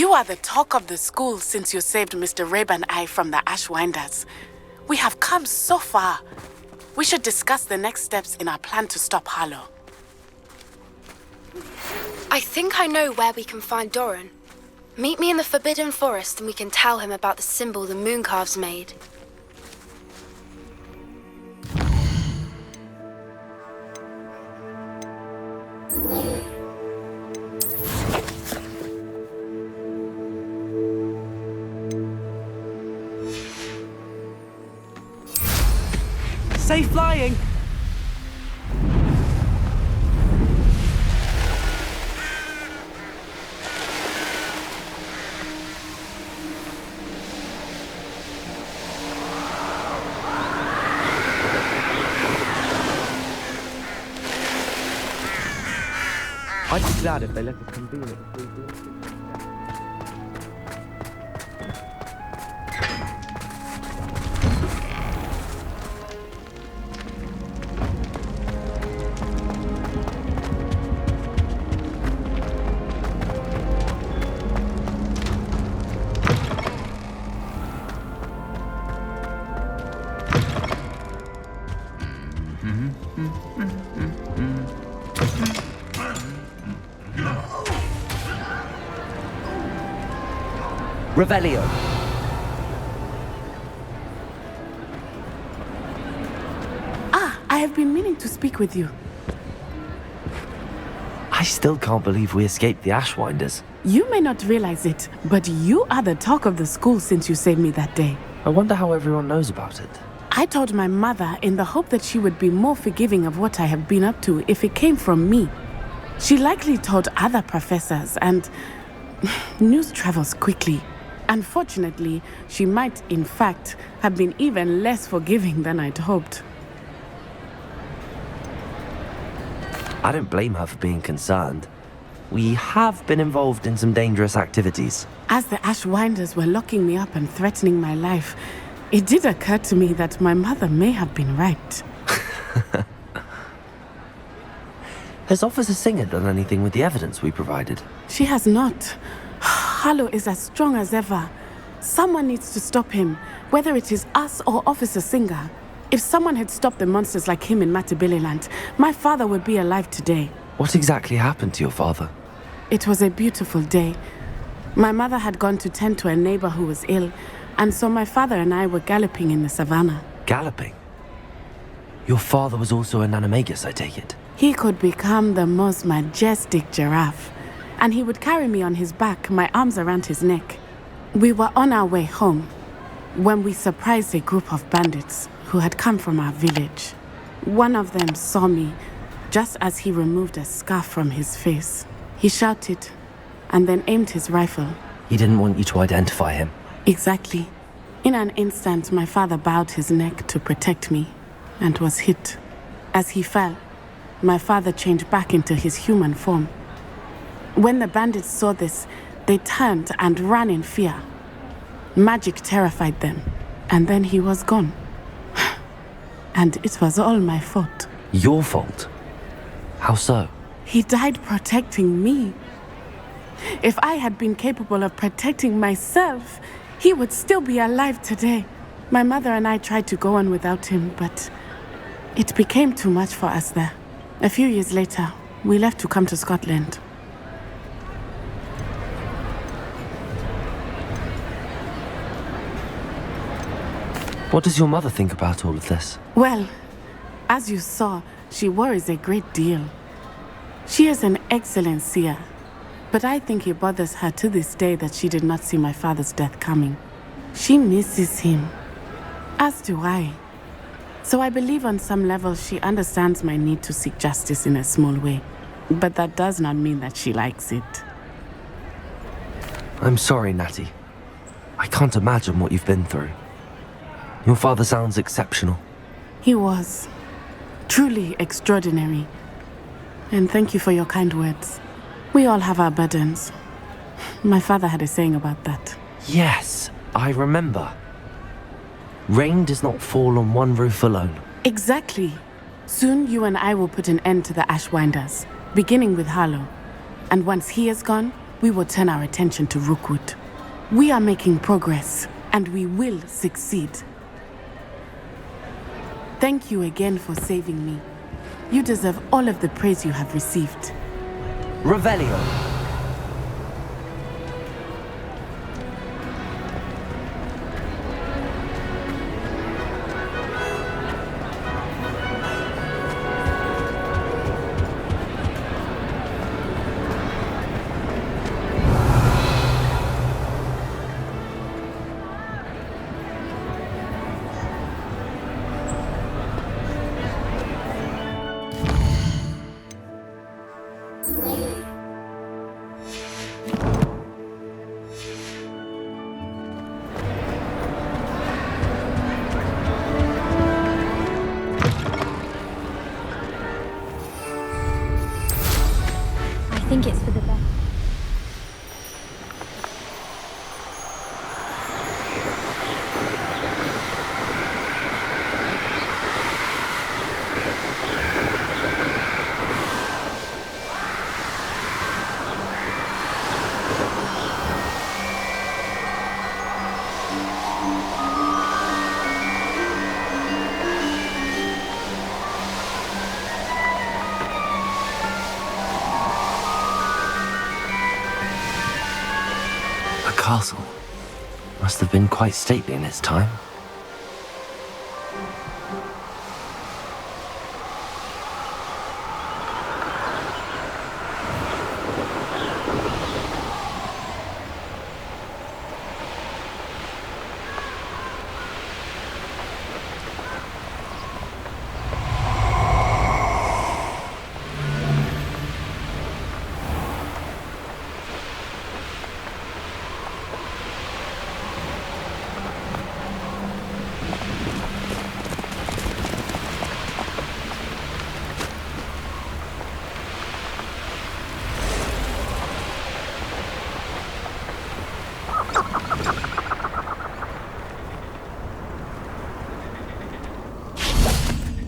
You are the talk of the school since you saved Mr. Rabe and I from the Ashwinders. We have come so far. We should discuss the next steps in our plan to stop Harlow. I think I know where we can find Doran. Meet me in the Forbidden Forest and we can tell him about the symbol the Mooncalves made. Safe flying! I'd be glad if they let us convene at the free. Revelio. I have been meaning to speak with you. I still can't believe we escaped the Ashwinders. You may not realize it, but you are the talk of the school since you saved me that day. I wonder how everyone knows about it. I told my mother in the hope that she would be more forgiving of what I have been up to if it came from me. She likely told other professors, and news travels quickly. Unfortunately, she might, in fact, have been even less forgiving than I'd hoped. I don't blame her for being concerned. We have been involved in some dangerous activities. As the Ashwinders were locking me up and threatening my life, it did occur to me that my mother may have been right. Has Officer Singer done anything with the evidence we provided? She has not. Harlow is as strong as ever. Someone needs to stop him, whether it is us or Officer Singer. If someone had stopped the monsters like him in Matabeleland, my father would be alive today. What exactly happened to your father? It was a beautiful day. My mother had gone to tend to a neighbor who was ill, and so my father and I were galloping in the savannah. Galloping? Your father was also an animagus, I take it? He could become the most majestic giraffe, and he would carry me on his back, my arms around his neck. We were on our way home when we surprised a group of bandits who had come from our village. One of them saw me just as he removed a scarf from his face. He shouted and then aimed his rifle. He didn't want you to identify him. Exactly. In an instant, my father bowed his neck to protect me and was hit. As he fell, my father changed back into his human form. When the bandits saw this, they turned and ran in fear. Magic terrified them, and then he was gone. And it was all my fault. Your fault? How so? He died protecting me. If I had been capable of protecting myself, he would still be alive today. My mother and I tried to go on without him, but it became too much for us there. A few years later, we left to come to Scotland. What does your mother think about all of this? Well, as you saw, she worries a great deal. She is an excellent seer, but I think it bothers her to this day that she did not see my father's death coming. She misses him, as do I. So I believe on some level she understands my need to seek justice in a small way, but that does not mean that she likes it. I'm sorry, Natty. I can't imagine what you've been through. Your father sounds exceptional. He was. Truly extraordinary. And thank you for your kind words. We all have our burdens. My father had a saying about that. Yes, I remember. Rain does not fall on one roof alone. Exactly. Soon you and I will put an end to the Ashwinders, beginning with Harlow. And once he is gone, we will turn our attention to Rookwood. We are making progress, and we will succeed. Thank you again for saving me. You deserve all of the praise you have received. Revelio. I think it's for the best. Castle must have been quite stately in its time.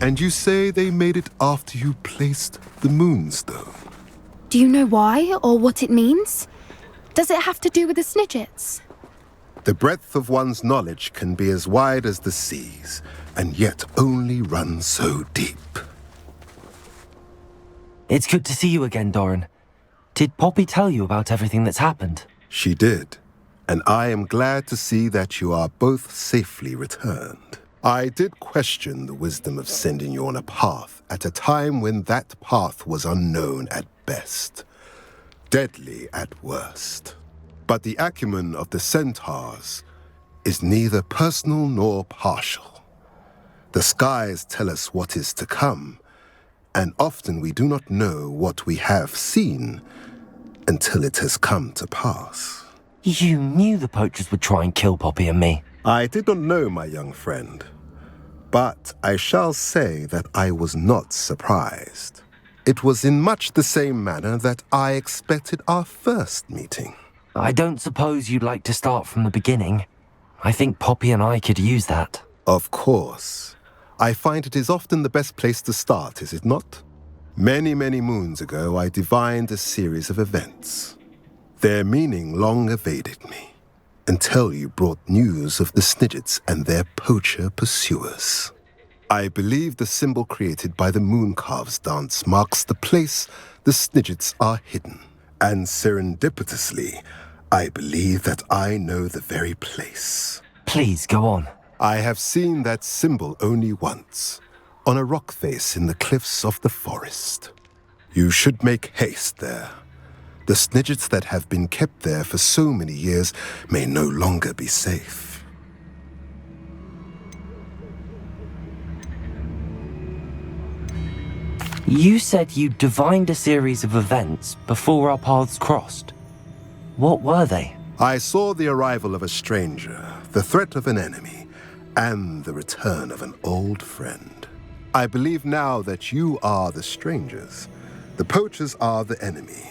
And you say they made it after you placed the moonstone? Do you know why or what it means? Does it have to do with the snidgets? The breadth of one's knowledge can be as wide as the seas, and yet only run so deep. It's good to see you again, Doran. Did Poppy tell you about everything that's happened? She did, and I am glad to see that you are both safely returned. I did question the wisdom of sending you on a path at a time when that path was unknown at best, deadly at worst. But the acumen of the centaurs is neither personal nor partial. The skies tell us what is to come, and often we do not know what we have seen until it has come to pass. You knew the poachers would try and kill Poppy and me. I did not know, my young friend, but I shall say that I was not surprised. It was in much the same manner that I expected our first meeting. I don't suppose you'd like to start from the beginning. I think Poppy and I could use that. Of course. I find it is often the best place to start, is it not? Many, many moons ago, I divined a series of events. Their meaning long evaded me, until you brought news of the snidgets and their poacher pursuers. I believe the symbol created by the Mooncalves dance marks the place the snidgets are hidden. And serendipitously, I believe that I know the very place. Please, go on. I have seen that symbol only once, on a rock face in the cliffs of the forest. You should make haste there. The snidgets that have been kept there for so many years may no longer be safe. You said you divined a series of events before our paths crossed. What were they? I saw the arrival of a stranger, the threat of an enemy, and the return of an old friend. I believe now that you are the strangers, the poachers are the enemy,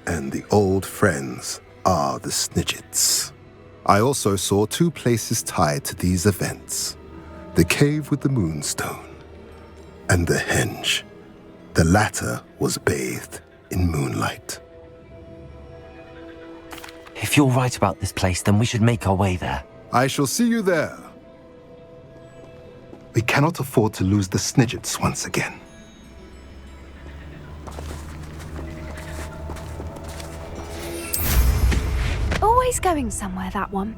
and the old friends are the snidgets. I also saw two places tied to these events: the cave with the moonstone and the henge. The latter was bathed in moonlight. If you're right about this place, then we should make our way there. I shall see you there. We cannot afford to lose the snidgets once again. Always going somewhere, that one.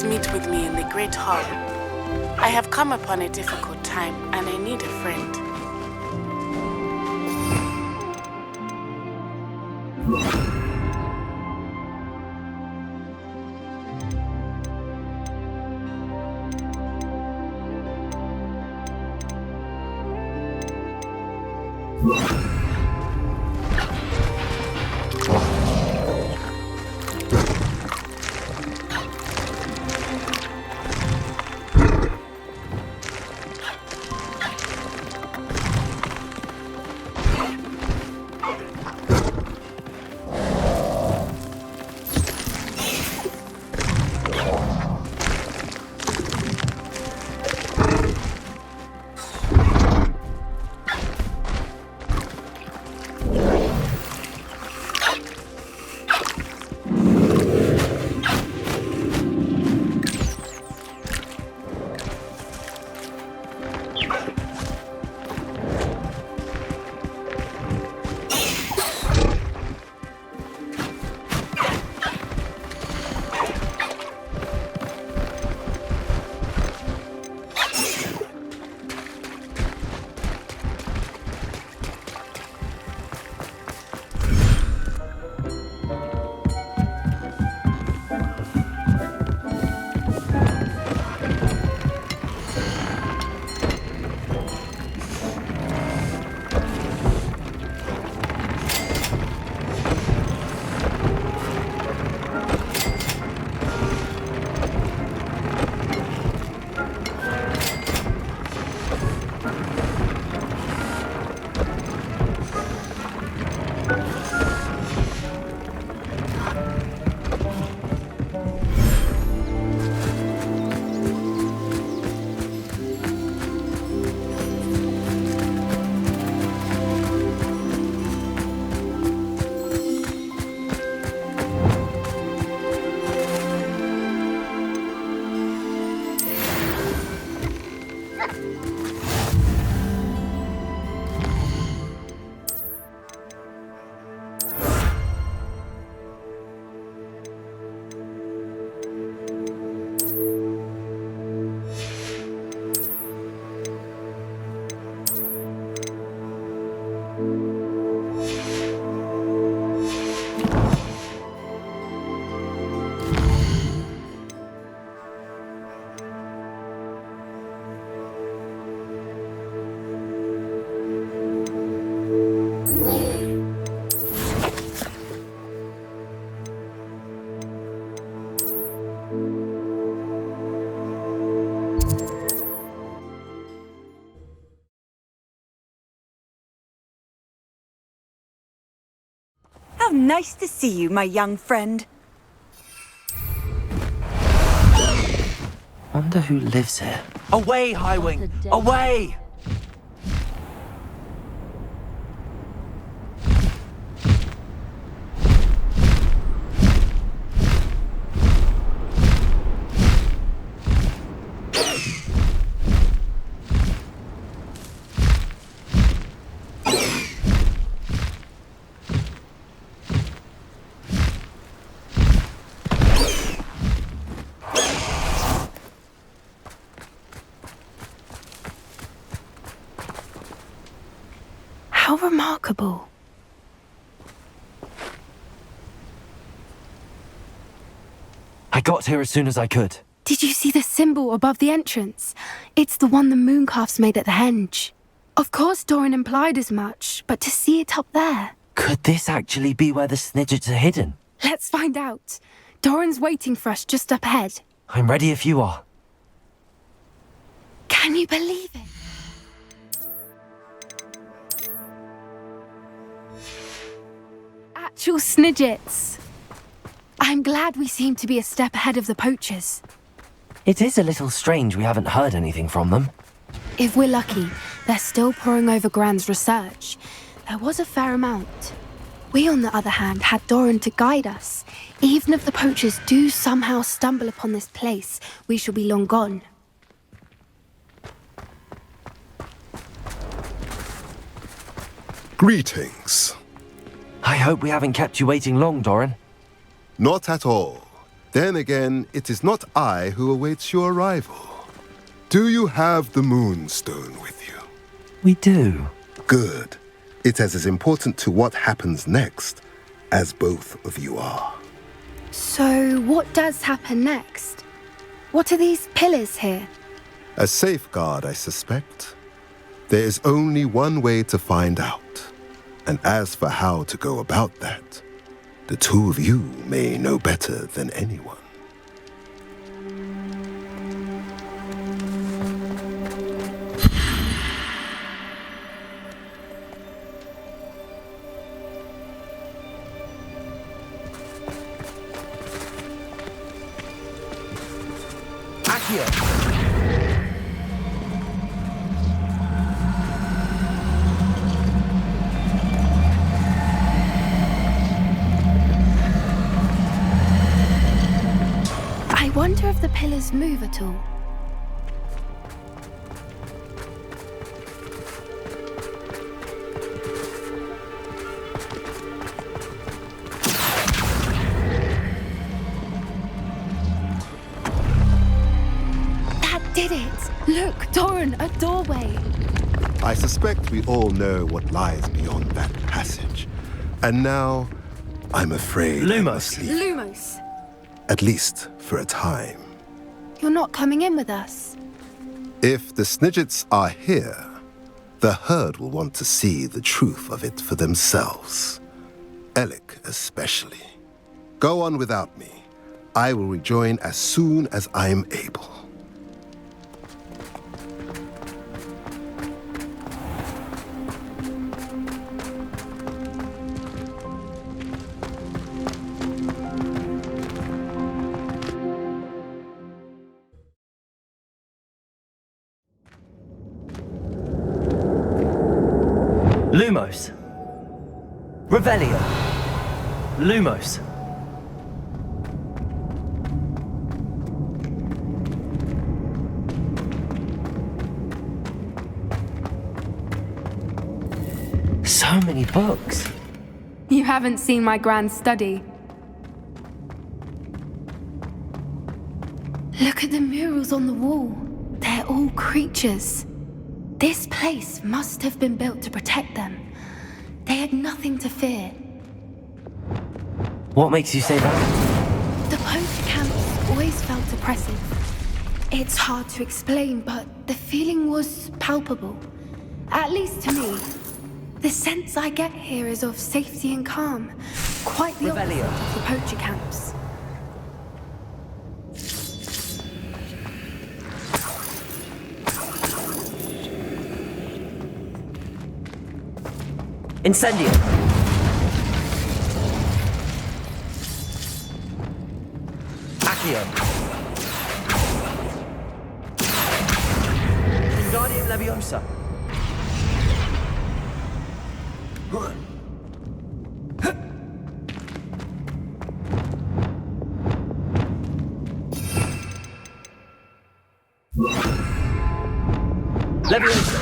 Meet with me in the Great Hall. I have come upon a difficult time, and I need a friend. How nice to see you, my young friend. Wonder who lives here. Away, Highwing! Away! How remarkable. I got here as soon as I could. Did you see the symbol above the entrance? It's the one the mooncalves made at the henge. Of course Doran implied as much, but to see it up there... Could this actually be where the snidgets are hidden? Let's find out. Doran's waiting for us just up ahead. I'm ready if you are. Can you believe it? Actual snidgets. I'm glad we seem to be a step ahead of the poachers. It is a little strange we haven't heard anything from them. If we're lucky, they're still poring over Gran's research. There was a fair amount. We, on the other hand, had Doran to guide us. Even if the poachers do somehow stumble upon this place, we shall be long gone. Greetings. I hope we haven't kept you waiting long, Doran. Not at all. Then again, it is not I who awaits your arrival. Do you have the Moonstone with you? We do. Good. It is as important to what happens next as both of you are. So, what does happen next? What are these pillars here? A safeguard, I suspect. There is only one way to find out. And as for how to go about that, the two of you may know better than anyone. I wonder if the pillars move at all. That did it! Look, Doran, a doorway. I suspect we all know what lies beyond that passage. And now, I'm afraid I must leave. Lumos, At least for a time. you're not coming in with us. If the snidgets are here, the herd will want to see the truth of it for themselves. Alec especially. Go on without me. I will rejoin as soon as I am able. Lumos. Revelio. Lumos. So many books. You haven't seen my grand study. Look at the murals on the wall. They're all creatures. This place must have been built to protect them. They had nothing to fear. What makes you say that? The poacher camps always felt oppressive. It's hard to explain, but the feeling was palpable. At least to me. The sense I get here is of safety and calm. Quite the opposite Revelio. of the poacher camps. Incendio! Accio! Wingardium Leviosa! Leviosa!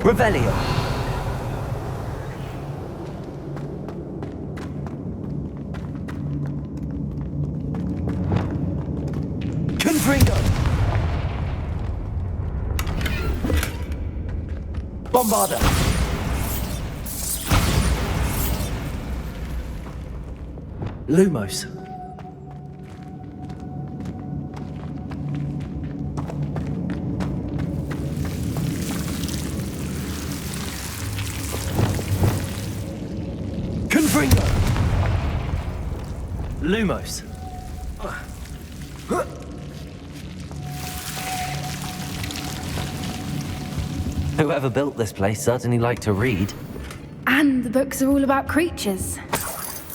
Revelio! Confringo! Bombarda! Lumos! Confringo! Lumos! Whoever built this place certainly liked to read. And the books are all about creatures.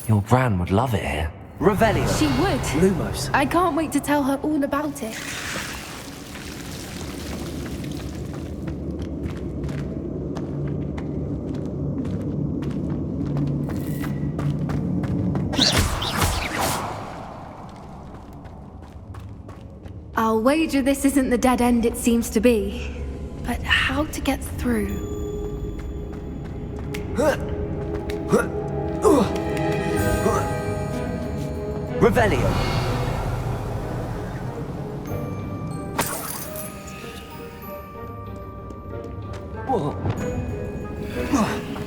Your Gran would love it here. Revelio! She would. Lumos! I can't wait to tell her all about it. I'll wager this isn't the dead end it seems to be. But how to get through? Revelio!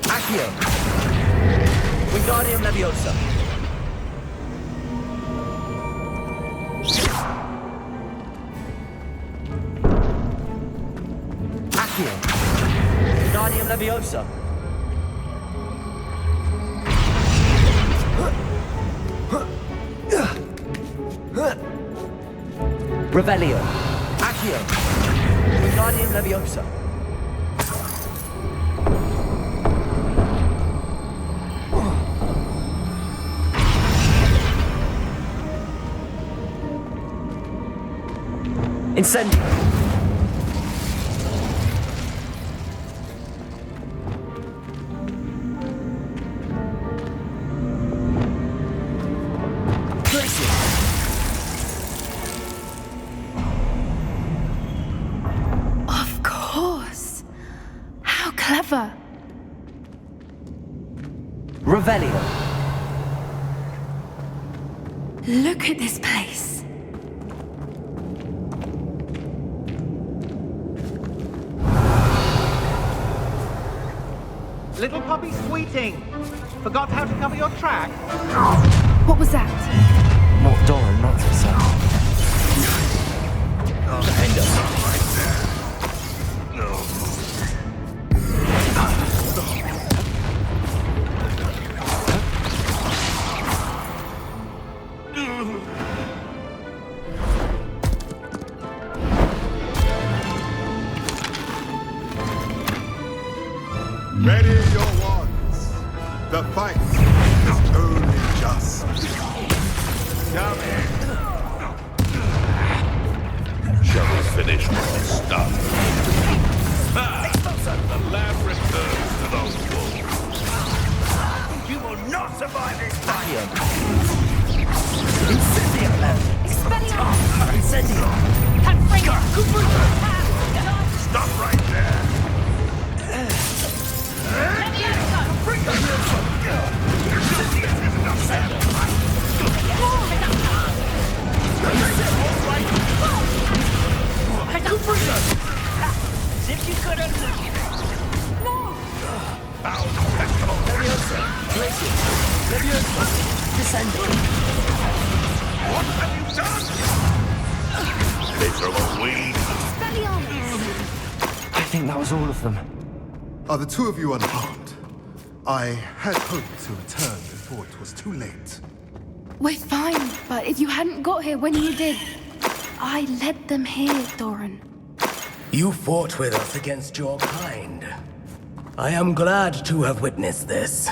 Accio! Wingardium Leviosa! Accio! Wingardium Leviosa! Revelio! Accio! Wingardium Leviosa! Incendio! Of course. How clever. Revelio! Look at this place. Little puppy sweeting! Forgot how to cover your track? What was that? Not Doran, that's for certain. Ready your wands. The fight is only just. Come in. Shall we finish what we started? The lab returns to the wolves. You will not survive this fight! Incendio! Incendio! Stop right there! If you could have... Leviosa! Miserable weed. I think that was all of them. Are the two of you unharmed? I had hoped to return before it was too late. We're fine, but if you hadn't got here when you did, I led them here, Doran. You fought with us against your kind. I am glad to have witnessed this.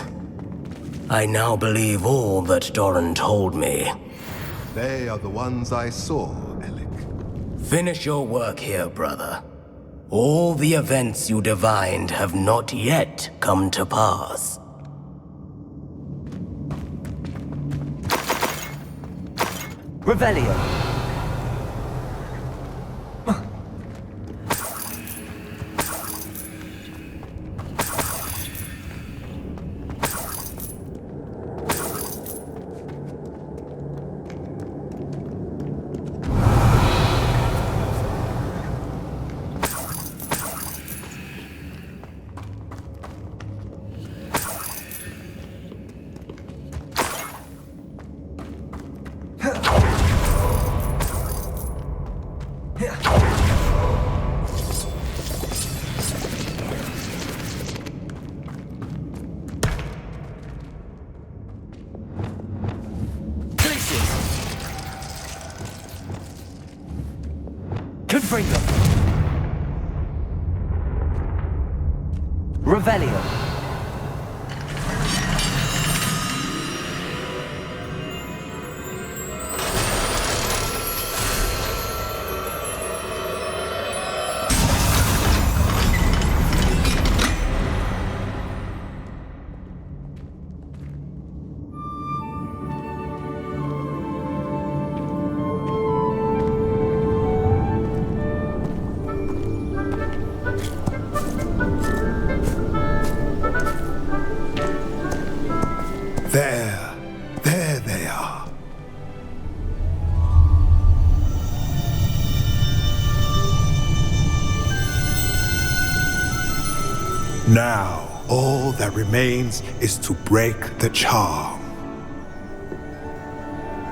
I now believe all that Doran told me. They are the ones I saw, Alec. Finish your work here, brother. All the events you divined have not yet come to pass. Revelio. Confringo. Revelio. There they are. Now, all that remains is to break the charm.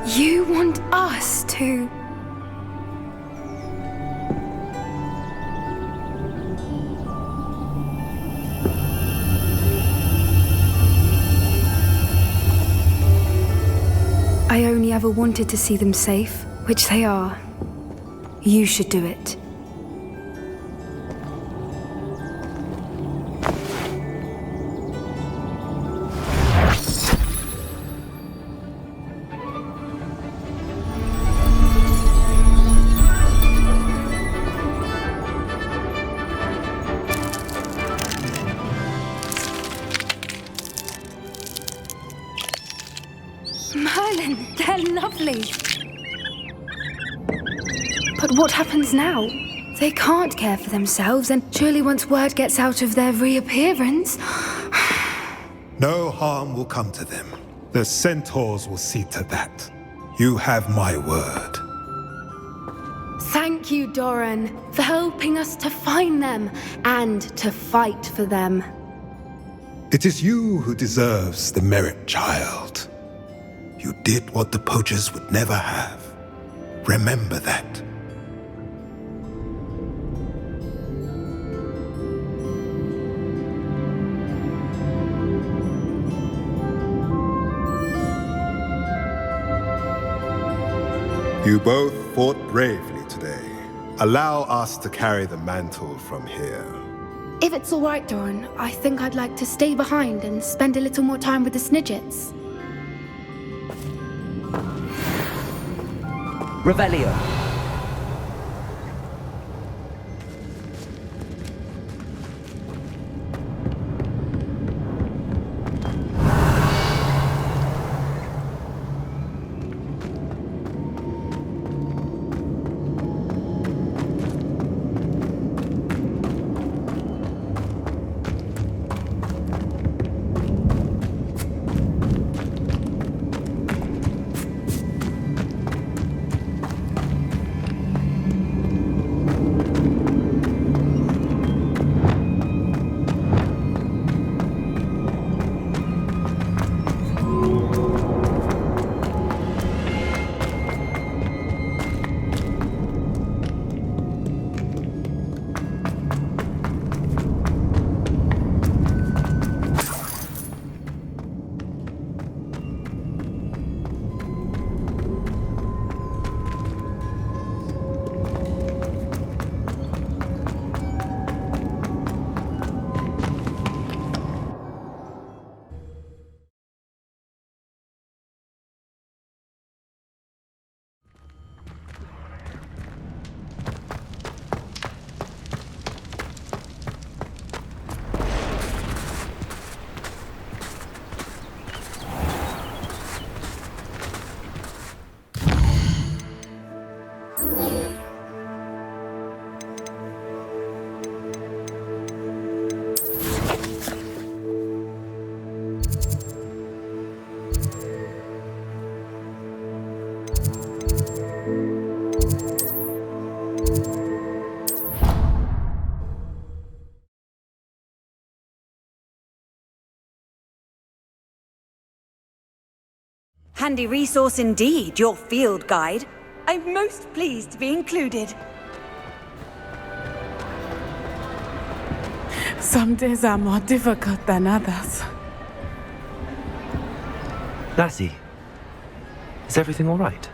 You want us to... I only ever wanted to see them safe, which they are. You should do it. Merlin, they're lovely. But what happens now? They can't care for themselves, and surely once word gets out of their reappearance... No harm will come to them. The centaurs will see to that. You have my word. Thank you, Doran, for helping us to find them and to fight for them. It is you who deserves the merit, child. You did what the poachers would never have. Remember that. You both fought bravely today. Allow us to carry the mantle from here. If it's all right, Doran, I think I'd like to stay behind and spend a little more time with the snidgets. Revelio. handy resource indeed, your field guide. I'm most pleased to be included. Some days are more difficult than others. Natty, is everything all right?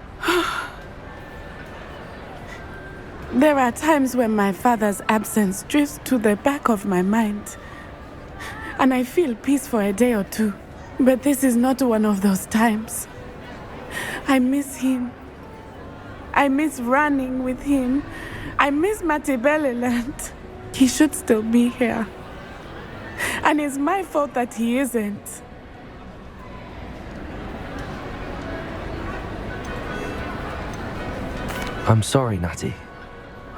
There are times when my father's absence drifts to the back of my mind, and I feel peace for a day or two. But this is not one of those times. I miss him. I miss running with him. I miss Matibeleland. He should still be here. And it's my fault that he isn't. I'm sorry, Natty.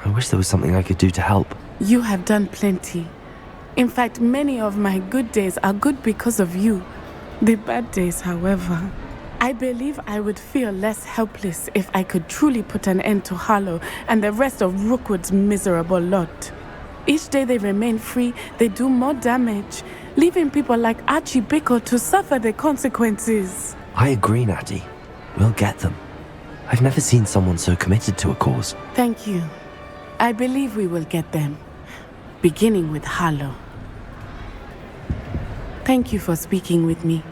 I wish there was something I could do to help. You have done plenty. In fact, many of my good days are good because of you. The bad days, however. I believe I would feel less helpless if I could truly put an end to Harlow and the rest of Rookwood's miserable lot. Each day they remain free, they do more damage, leaving people like Archie Bickle to suffer the consequences. I agree, Natty. We'll get them. I've never seen someone so committed to a cause. Thank you. I believe we will get them, beginning with Harlow. Thank you for speaking with me.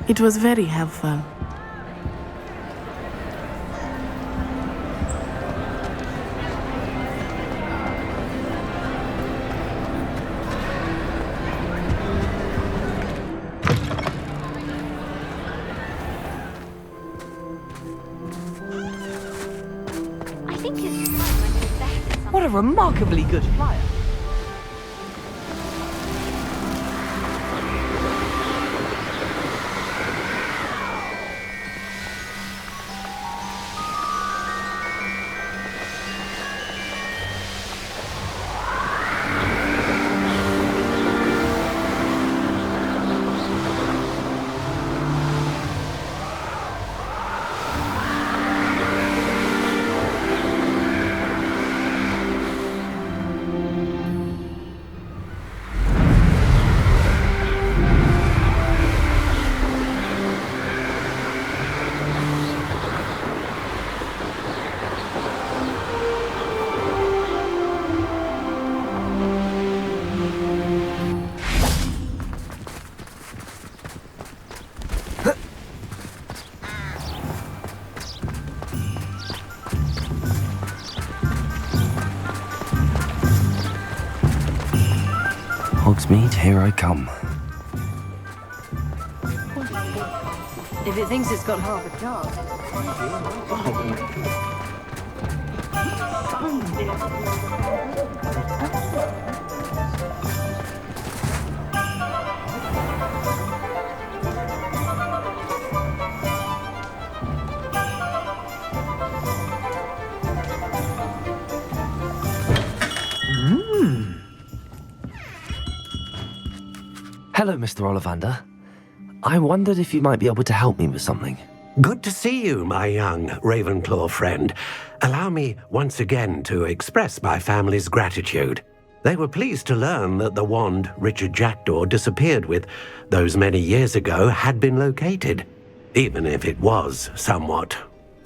It was very helpful. What a remarkably good flyer. Hogsmeade, here I come. If it thinks it's got half a chance. Hello, Mr. Ollivander. I wondered if you might be able to help me with something. Good to see you, my young Ravenclaw friend. Allow me once again to express my family's gratitude. They were pleased to learn that the wand Richard Jackdaw disappeared with those many years ago had been located, even if it was somewhat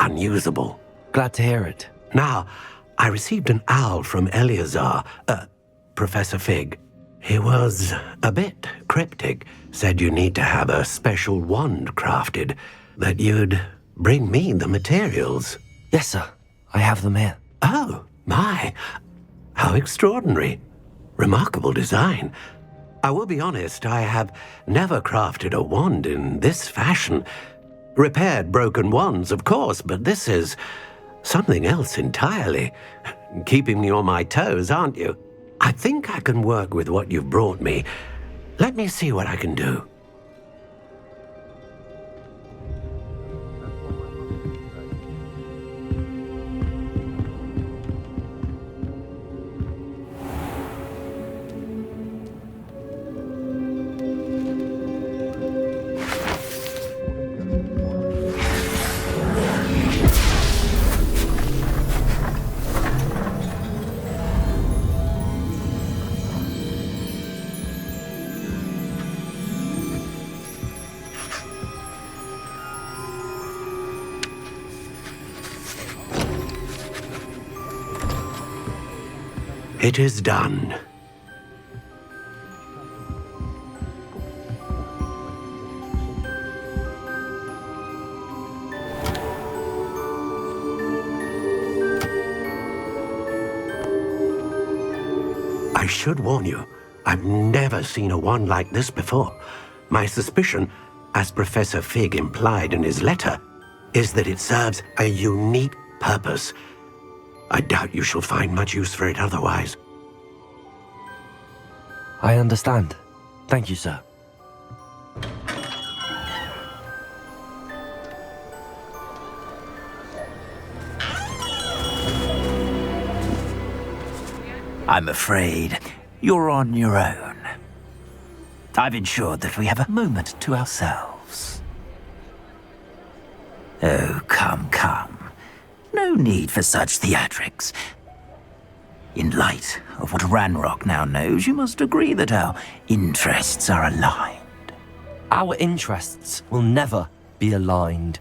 unusable. Glad to hear it. Now, I received an owl from Eleazar, Professor Fig. He was a bit cryptic, said you need to have a special wand crafted, that you'd bring me the materials. Yes, sir. I have them here. Oh, my. How extraordinary. Remarkable design. I will be honest, I have never crafted a wand in this fashion. Repaired broken wands, of course, but this is something else entirely. Keeping me on my toes, aren't you? I think I can work with what you've brought me. Let me see what I can do. It is done. I should warn you, I've never seen a wand like this before. My suspicion, as Professor Fig implied in his letter, is that it serves a unique purpose. I doubt you shall find much use for it otherwise. I understand. Thank you, sir. I'm afraid you're on your own. I've ensured that we have a moment to ourselves. Oh, come, come. No need for such theatrics. In light of what Ranrock now knows, you must agree that our interests are aligned. Our interests will never be aligned.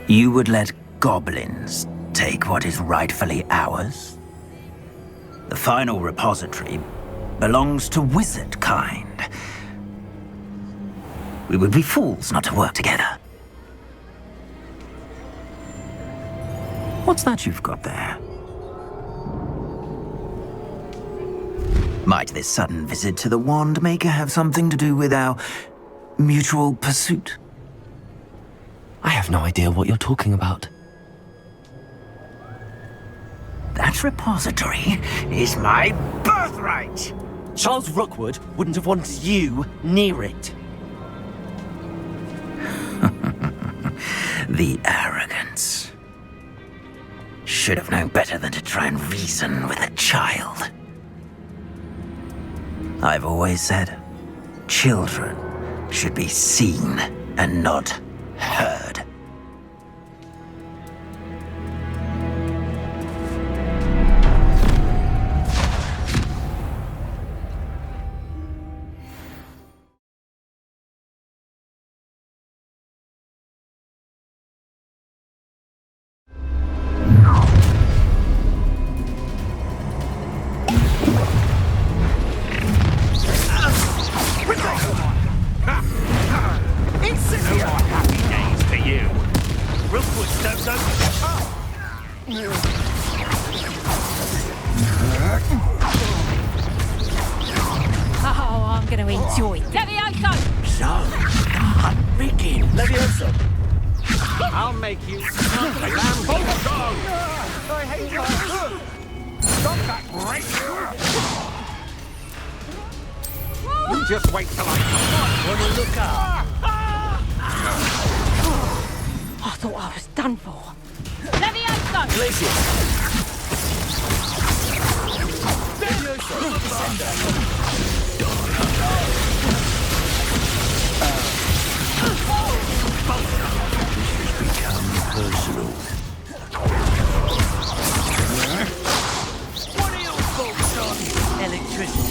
You would let goblins take what is rightfully ours? The final repository belongs to wizard kind. We would be fools not to work together. What's that you've got there? Might this sudden visit to the Wand Maker have something to do with our mutual pursuit? I have no idea what you're talking about. That repository is my birthright! Charles Rookwood wouldn't have wanted you near it. The arrogance. Should have known better than to try and reason with a child. I've always said, children should be seen and not heard. Just wait till I come. Look up. I thought I was done for. Personal. What are your thoughts on electricity?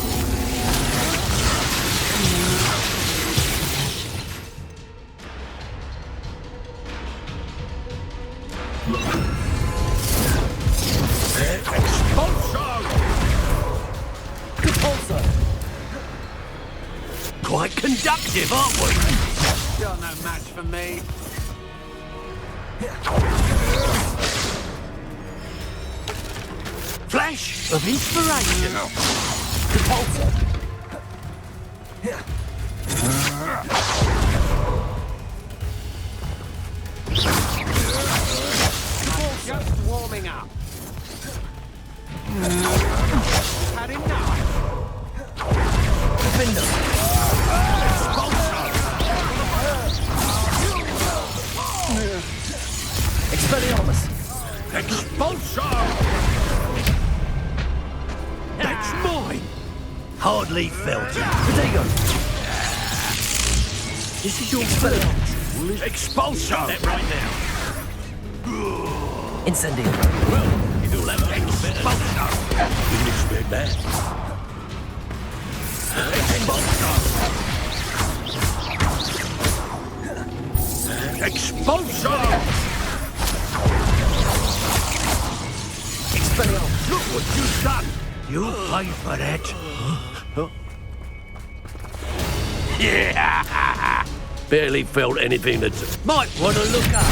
Quite conductive, aren't we? You're no match for me. Flash of inspiration. Just warming up. Had enough. Expelliarmus. Expulsion! That's mine. Hardly felt it. Potato. This is your Expelliarmus. Expulsion! That right now. Incendio. Well, it'll have a little bit of didn't expect that. Expulsion! what you've done. You'll pay for that. Yeah! Barely felt anything that might want to look up.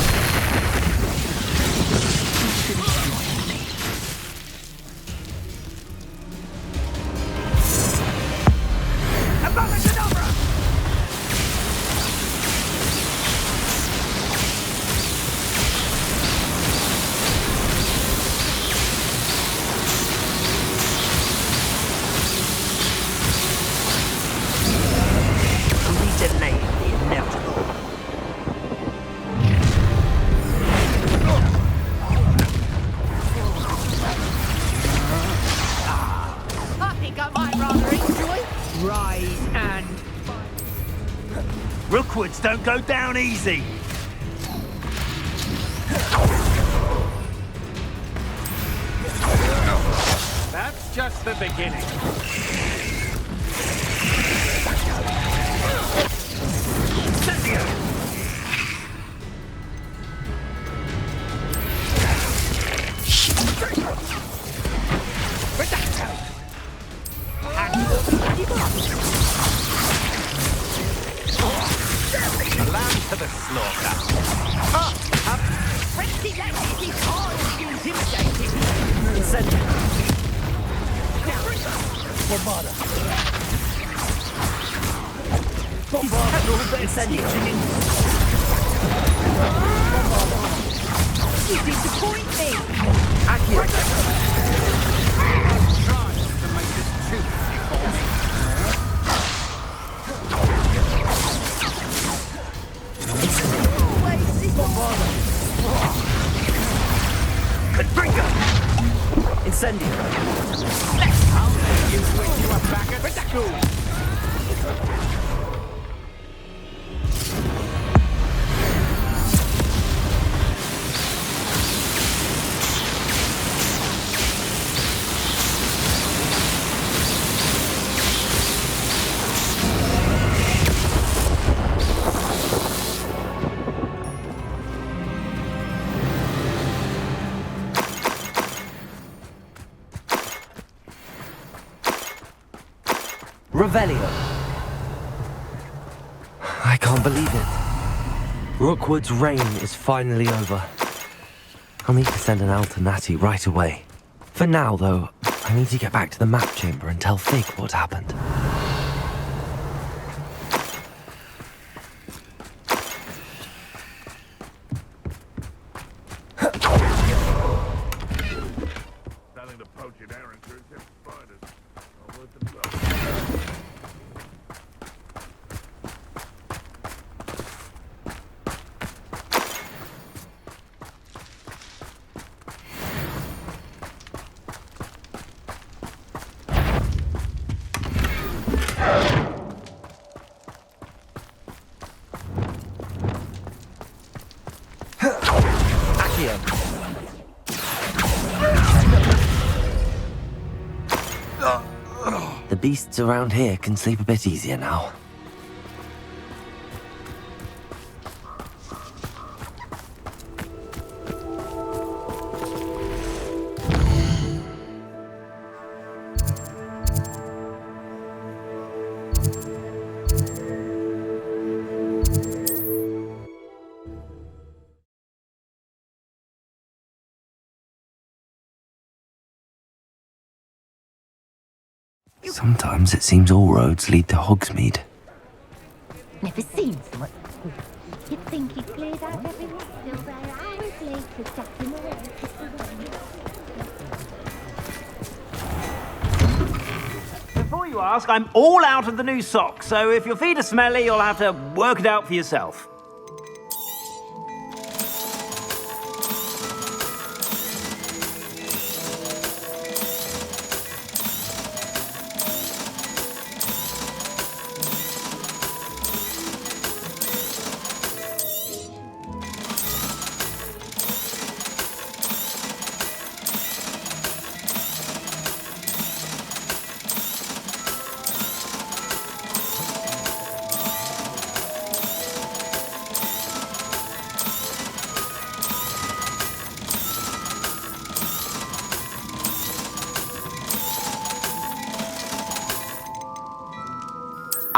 Rookwoods don't go down easy. That's just the beginning. To the slaughter. Bombarda. You disappoint me. Accurate. Try to make this too for me. Incendio. I'll let you switch you up back at school. Revelio. I can't believe it. Rookwood's reign is finally over. I'll need to send an owl to Natty right away. For now, though, I need to get back to the map chamber and tell Fig what happened. Selling the poaching errand crew to spiders. Not worth the blood. The beasts around here can sleep a bit easier now. Sometimes it seems all roads lead to Hogsmeade. Never seen so much. You'd think he'd cleared out everyone. Still there hours later, ducking away. Before you ask, I'm all out of the new socks, so if your feet are smelly, you'll have to work it out for yourself.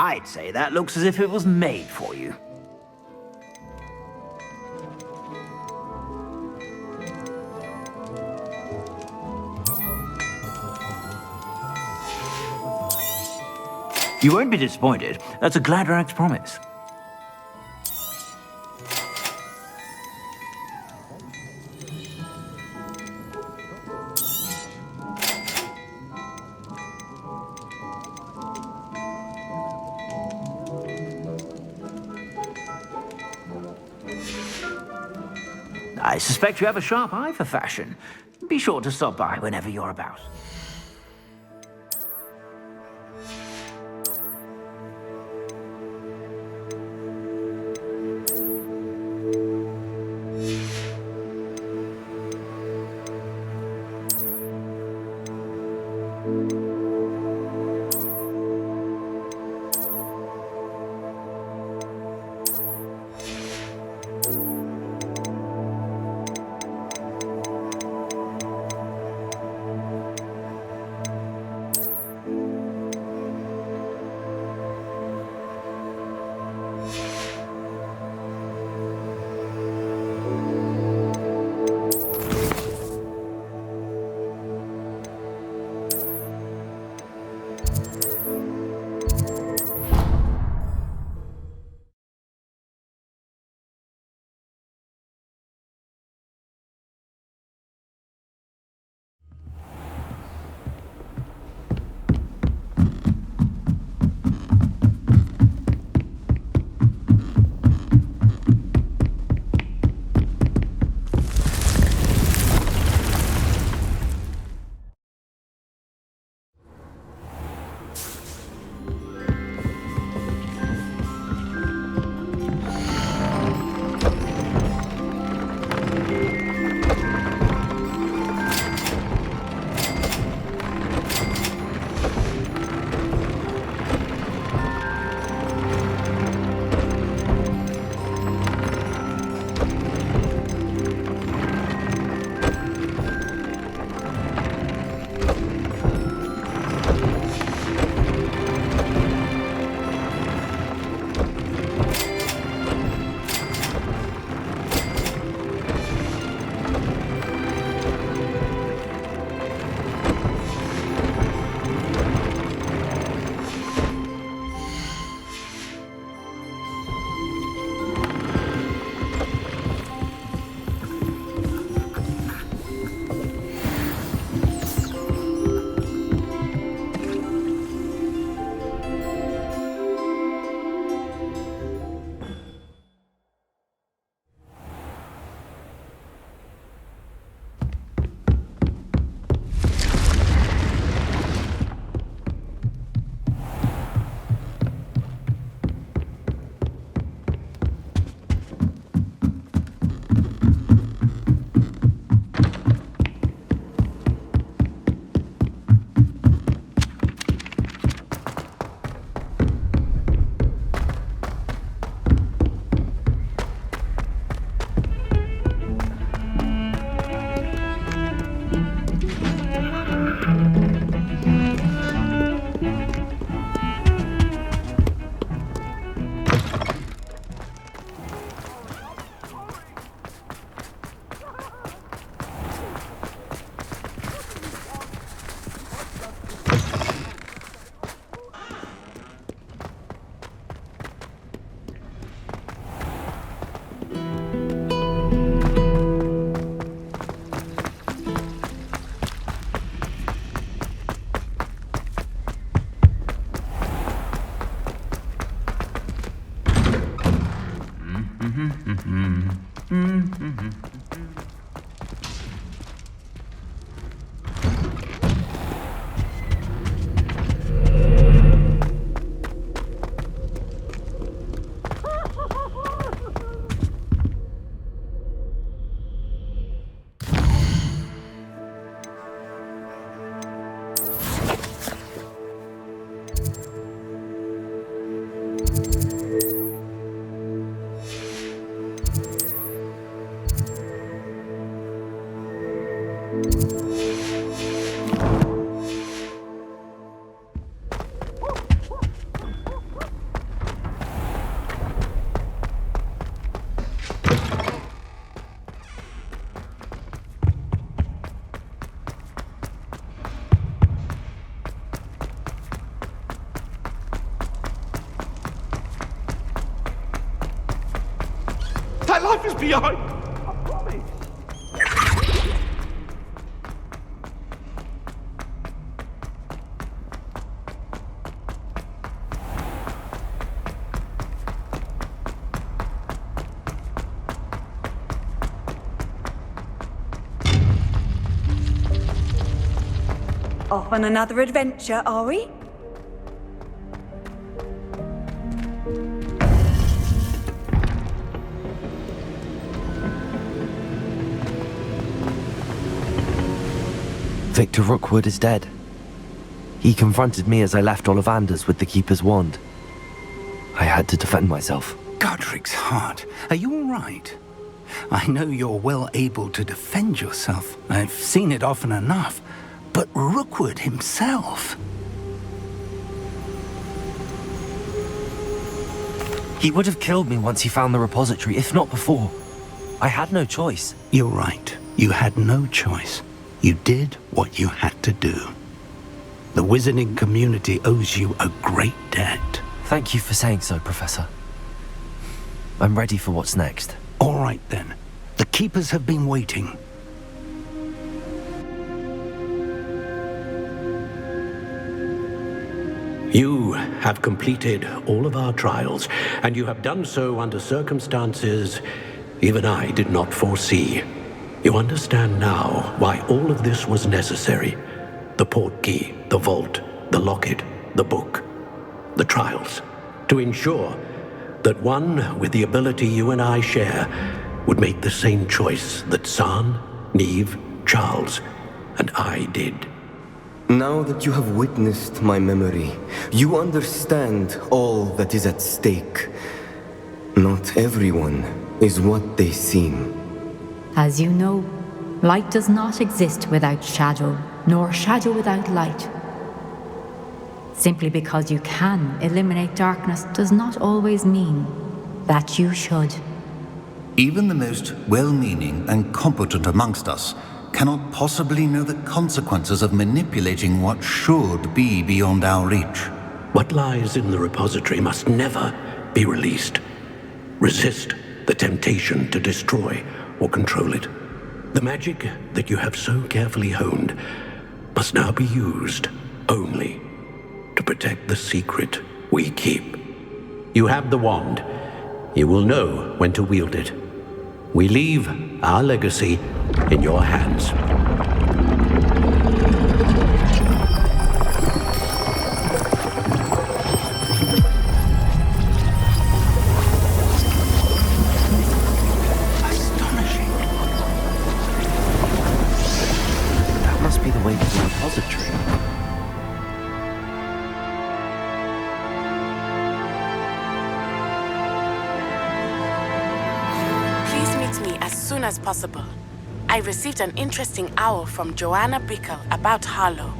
I'd say that looks as if it was made for you. You won't be disappointed. That's a Gladrag's promise. I suspect you have a sharp eye for fashion. Be sure to stop by whenever you're about. life is behind. I promise. Off on another adventure, are we? Victor Rookwood is dead. He confronted me as I left Ollivander's with the Keeper's wand. I had to defend myself. Godric's heart, are you all right? I know you're well able to defend yourself. I've seen it often enough. But Rookwood himself... He would have killed me once he found the repository, if not before. I had no choice. You're right. You had no choice. You did what you had to do. The wizarding community owes you a great debt. Thank you for saying so, Professor. I'm ready for what's next. All right, then. The Keepers have been waiting. You have completed all of our trials, and you have done so under circumstances even I did not foresee. You understand now why all of this was necessary. The portkey, the vault, the locket, the book, the trials. To ensure that one with the ability you and I share would make the same choice that San, Neve, Charles, and I did. Now that you have witnessed my memory, you understand all that is at stake. Not everyone is what they seem. As you know, light does not exist without shadow, nor shadow without light. Simply because you can eliminate darkness does not always mean that you should. Even the most well-meaning and competent amongst us cannot possibly know the consequences of manipulating what should be beyond our reach. What lies in the repository must never be released. Resist the temptation to destroy or control it. The magic that you have so carefully honed must now be used only to protect the secret we keep. You have the wand. You will know when to wield it. We leave our legacy in your hands. Astonishing. That must be the way to the repository. Please meet me as soon as possible. I received an interesting owl from Joanna Bickle about Harlow.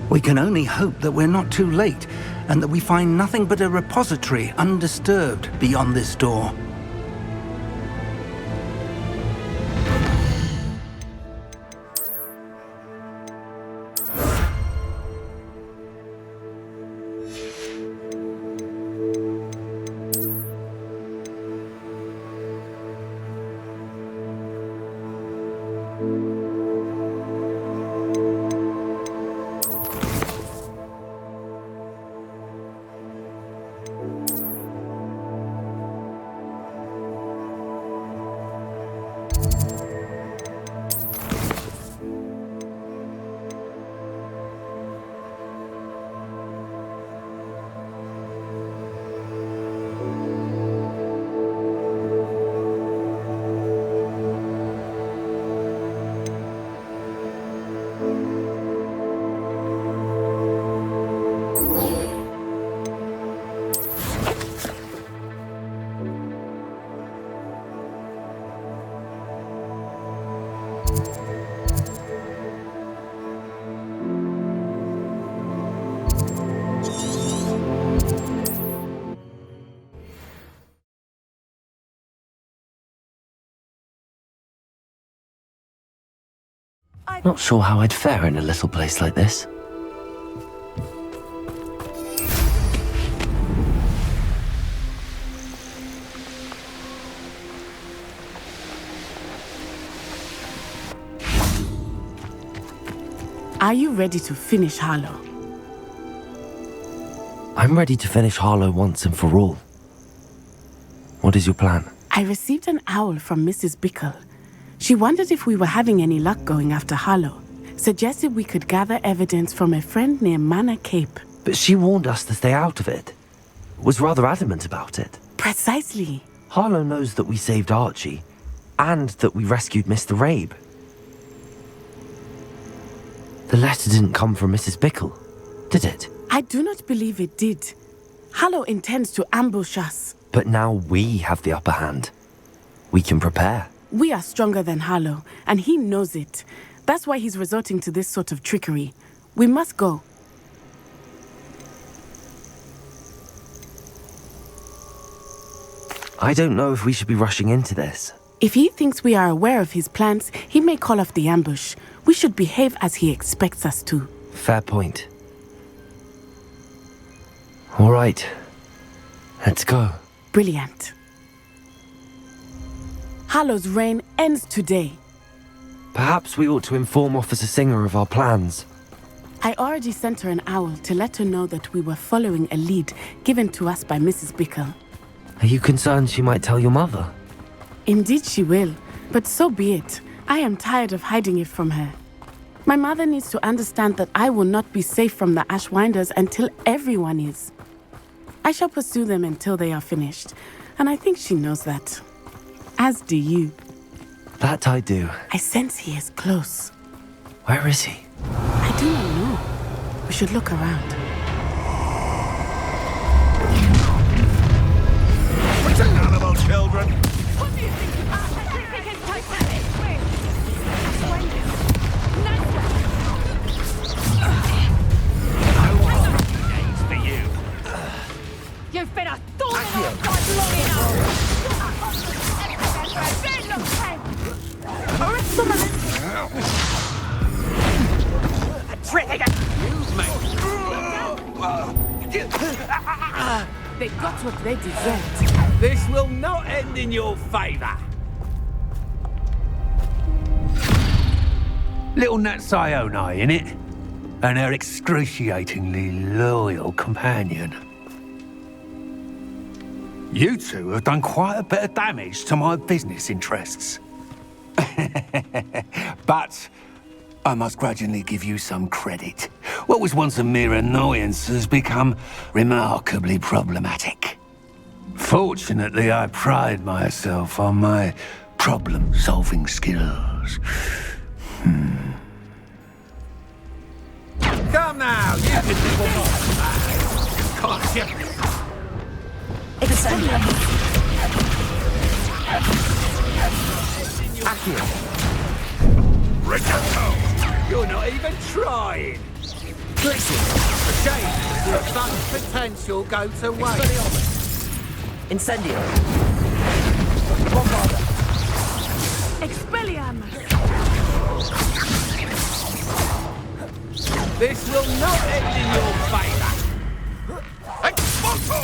We can only hope that we're not too late, and that we find nothing but a repository undisturbed beyond this door. Not sure how I'd fare in a little place like this. Are you ready to finish Harlow? I'm ready to finish Harlow once and for all. What is your plan? I received an owl from Mrs. Bickle. She wondered if we were having any luck going after Harlow. Suggested we could gather evidence from a friend near Manor Cape. But she warned us to stay out of it. Was rather adamant about it. Precisely. Harlow knows that we saved Archie, and that we rescued Mr. Rabe. The letter didn't come from Mrs. Bickle, did it? I do not believe it did. Harlow intends to ambush us. But now we have the upper hand. We can prepare. We are stronger than Harlow, and he knows it. That's why he's resorting to this sort of trickery. We must go. I don't know if we should be rushing into this. If he thinks we are aware of his plans, he may call off the ambush. We should behave as he expects us to. Fair point. All right. Let's go. Brilliant. Harlow's reign ends today. Perhaps we ought to inform Officer Singer of our plans. I already sent her an owl to let her know that we were following a lead given to us by Mrs. Bickle. Are you concerned she might tell your mother? Indeed she will, but so be it. I am tired of hiding it from her. My mother needs to understand that I will not be safe from the Ashwinders until everyone is. I shall pursue them until they are finished, and I think she knows that. As do you. That I do. I sense he is close. Where is he? I do not know. We should look around. Pretend animal children! What do you think you are? I think it's Titanic! No more days for you. You've been a thorn in our side long enough! They got what they deserved. This will not end in your favor. Little Nat Sione, innit? And her excruciatingly loyal companion. You two have done quite a bit of damage to my business interests. But I must grudgingly give you some credit. What was once a mere annoyance has become remarkably problematic. Fortunately, I pride myself on my problem-solving skills. Come now, you can do more. Can't you? Regato! You're not even trying. Listen, the shame your son's potential go to waste. Incendio. Expelliarmus! This will not end in your favor. Expulso!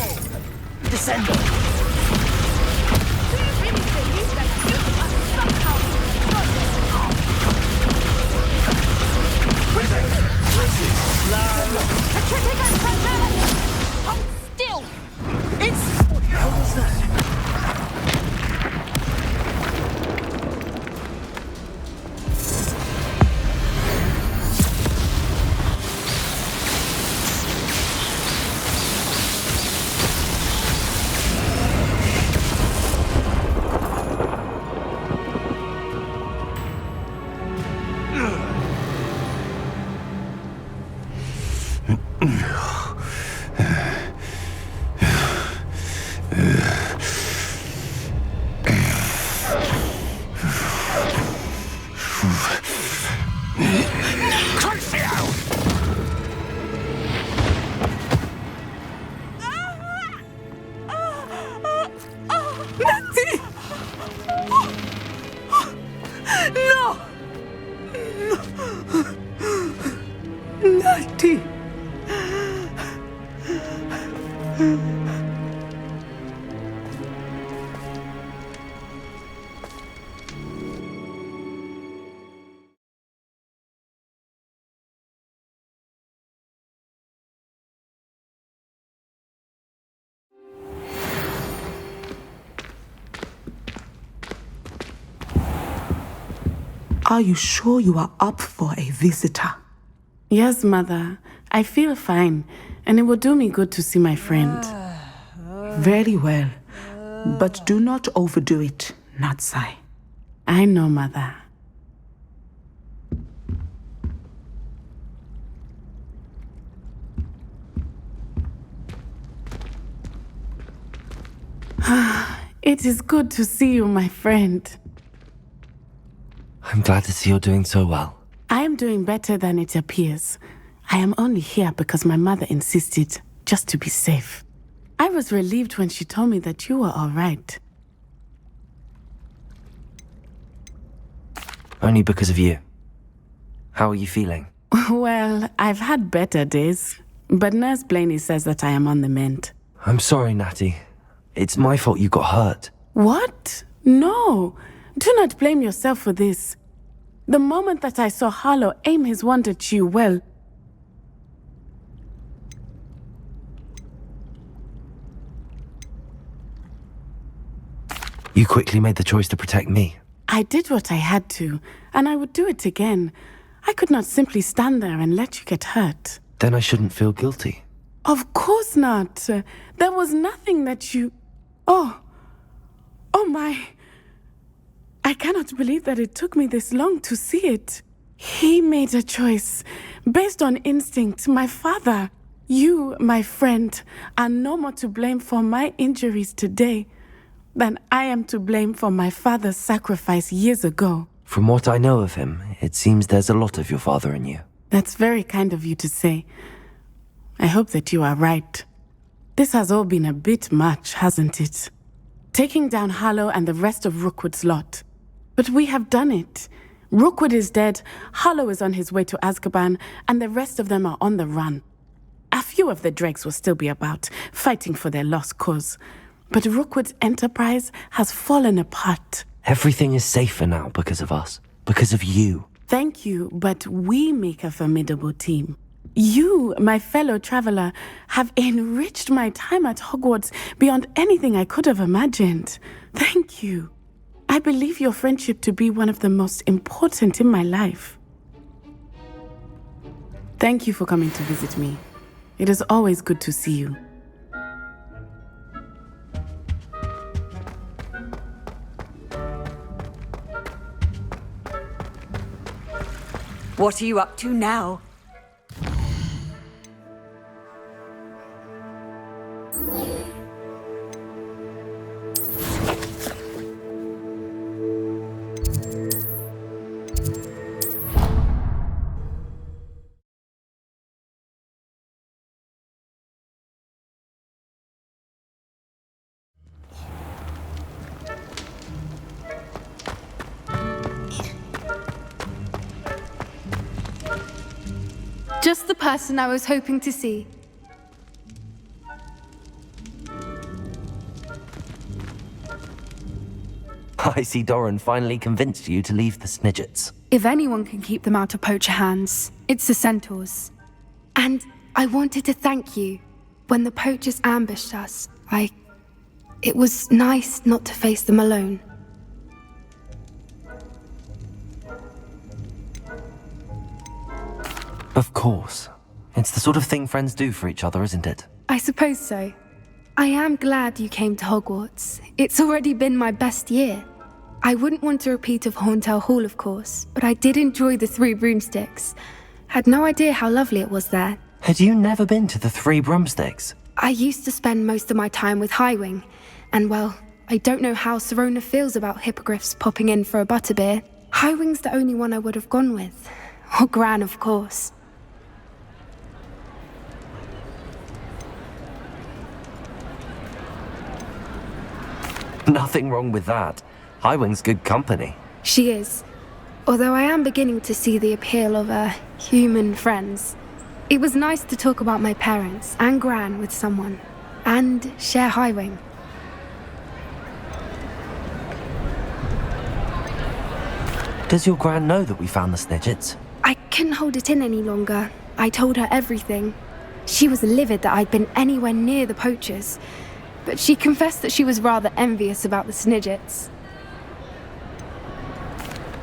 Descendo. Do you really believe that you are somehow hold still! It's... What the hell was that? Natty! No! Natty! Are you sure you are up for a visitor? Yes, Mother. I feel fine, and it will do me good to see my friend. Very well. But do not overdo it, Natsai. I know, Mother. It is good to see you, my friend. I'm glad to see you're doing so well. I am doing better than it appears. I am only here because my mother insisted, just to be safe. I was relieved when she told me that you were all right. Only because of you. How are you feeling? Well, I've had better days, but Nurse Blaney says that I am on the mend. I'm sorry, Natty. It's my fault you got hurt. What? No. Do not blame yourself for this. The moment that I saw Harlow aim his wand at you, well... You quickly made the choice to protect me. I did what I had to, and I would do it again. I could not simply stand there and let you get hurt. Then I shouldn't feel guilty. Of course not. There was nothing that you... Oh my... I cannot believe that it took me this long to see it. He made a choice based on instinct. My father, you, my friend, are no more to blame for my injuries today than I am to blame for my father's sacrifice years ago. From what I know of him, it seems there's a lot of your father in you. That's very kind of you to say. I hope that you are right. This has all been a bit much, hasn't it? Taking down Harlow and the rest of Rookwood's lot. But we have done it. Rookwood is dead, Harlow is on his way to Azkaban, and the rest of them are on the run. A few of the dregs will still be about, fighting for their lost cause. But Rookwood's enterprise has fallen apart. Everything is safer now because of us. Because of you. Thank you, but we make a formidable team. You, my fellow traveler, have enriched my time at Hogwarts beyond anything I could have imagined. Thank you. I believe your friendship to be one of the most important in my life. Thank you for coming to visit me. It is always good to see you. What are you up to now? Just the person I was hoping to see. I see Doran finally convinced you to leave the snidgets. If anyone can keep them out of poacher hands, it's the centaurs. And I wanted to thank you. When the poachers ambushed us, it was nice not to face them alone. Of course. It's the sort of thing friends do for each other, isn't it? I suppose so. I am glad you came to Hogwarts. It's already been my best year. I wouldn't want a repeat of Hauntel Hall, of course, but I did enjoy the 3 broomsticks. Had no idea how lovely it was there. Had you never been to the 3 broomsticks? I used to spend most of my time with Highwing, and well, I don't know how Serona feels about hippogriffs popping in for a butterbeer. Highwing's the only one I would have gone with. Or Gran, of course. Nothing wrong with that. Highwing's good company. She is. Although I am beginning to see the appeal of human friends. It was nice to talk about my parents and Gran with someone. And share Highwing. Does your Gran know that we found the snidgets? I couldn't hold it in any longer. I told her everything. She was livid that I'd been anywhere near the poachers. But she confessed that she was rather envious about the snidgets.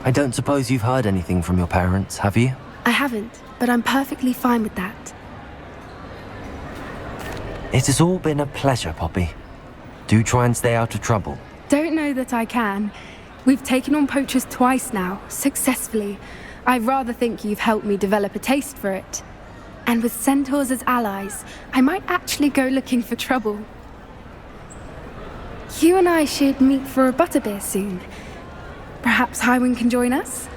I don't suppose you've heard anything from your parents, have you? I haven't, but I'm perfectly fine with that. It has all been a pleasure, Poppy. Do try and stay out of trouble. Don't know that I can. We've taken on poachers twice now, successfully. I rather think you've helped me develop a taste for it. And with centaurs as allies, I might actually go looking for trouble. You and I should meet for a butterbeer soon. Perhaps Highwind can join us?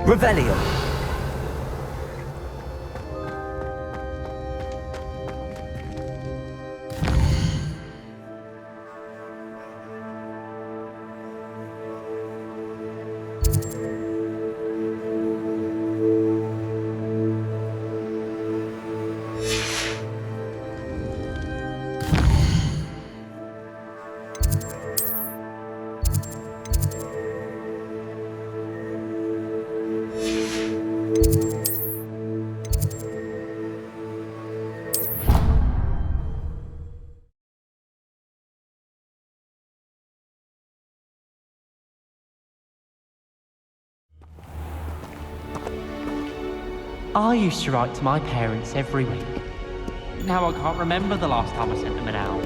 Revelio. I used to write to my parents every week. Now I can't remember the last time I sent them an owl.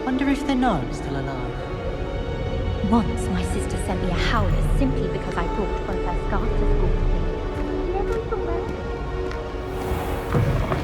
Wonder if they know I'm still alive. Once my sister sent me a howler simply because I brought one of her scarves to school with me. Never even wear it.